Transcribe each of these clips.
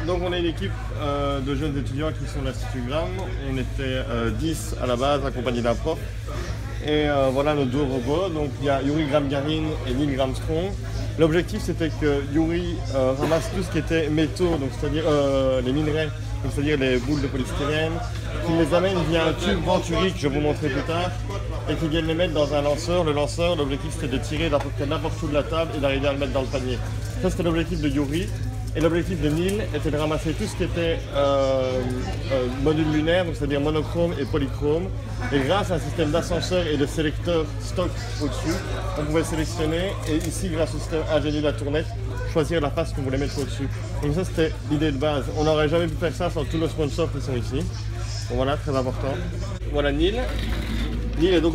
Donc on est une équipe de jeunes étudiants qui sont de l'Institut Gram. On était 10 à la base, accompagnés d'un prof. Et voilà nos deux robots. Donc il y a Yuri Gagarin et Neil Armstrong. L'objectif c'était que Yuri ramasse tout ce qui était métaux, donc c'est-à-dire les minerais, c'est-à-dire les boules de polystyrène, qu'il les amène via un tube Venturi que je vais vous montrer plus tard, et qu'ils viennent les mettre dans un lanceur. Le lanceur, l'objectif c'était de tirer d'à peu près n'importe où de la table et d'arriver à le mettre dans le panier. Ça c'était l'objectif de Yuri. Et l'objectif de Neil était de ramasser tout ce qui était module lunaire, donc c'est-à-dire monochrome et polychrome. Et grâce à un système d'ascenseur et de sélecteurs stock au-dessus, on pouvait sélectionner et ici, grâce au système ingénieux de la tournette, choisir la face qu'on voulait mettre au-dessus. Donc ça c'était l'idée de base. On n'aurait jamais pu faire ça sans tous nos sponsors qui sont ici. Donc voilà, très important. Voilà Neil. Neil est donc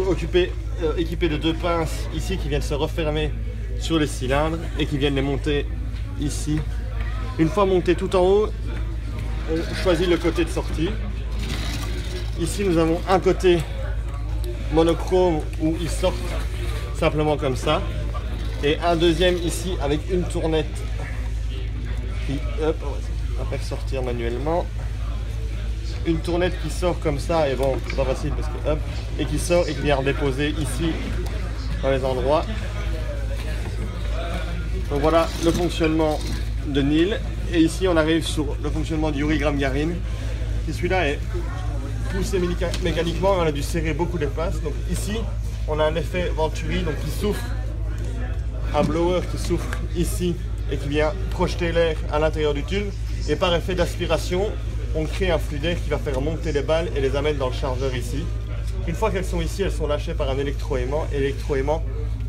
équipé de deux pinces ici qui viennent se refermer sur les cylindres et qui viennent les monter ici. Une fois monté tout en haut, on choisit le côté de sortie. Ici, nous avons un côté monochrome où ils sortent simplement comme ça. Et un deuxième ici avec une tournette qui, hop, on va faire sortir manuellement. Une tournette qui sort comme ça, et bon, c'est pas facile parce que hop, et qui sort et qui vient redéposer ici dans les endroits. Donc voilà le fonctionnement de Neil, et ici on arrive sur le fonctionnement de Yuri Gagarin, qui celui-là est poussé mécaniquement et on a dû serrer beaucoup les faces. Donc ici on a un effet Venturi donc qui souffle, un blower qui souffle ici et qui vient projeter l'air à l'intérieur du tube, et par effet d'aspiration on crée un flux d'air qui va faire monter les balles et les amène dans le chargeur ici. Une fois qu'elles sont ici, elles sont lâchées par un électroaimant, et l'électroaimant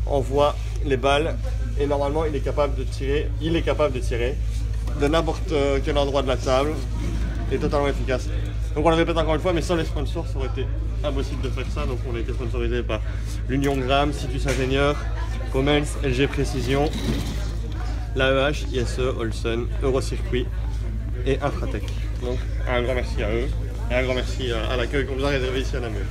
envoie les balles. Et normalement, il est capable de tirer de n'importe quel endroit de la table, et totalement efficace. Donc on le répète encore une fois, mais sans les sponsors, ça aurait été impossible de faire ça. Donc on a été sponsorisé par l'Union Gram, Citus Ingénieur, Comens, LG Précision, l'AEH, ISE, Olsen, Eurocircuit et Infratech. Donc un grand merci à eux, et un grand merci à l'accueil qu'on nous a réservé ici à Namur.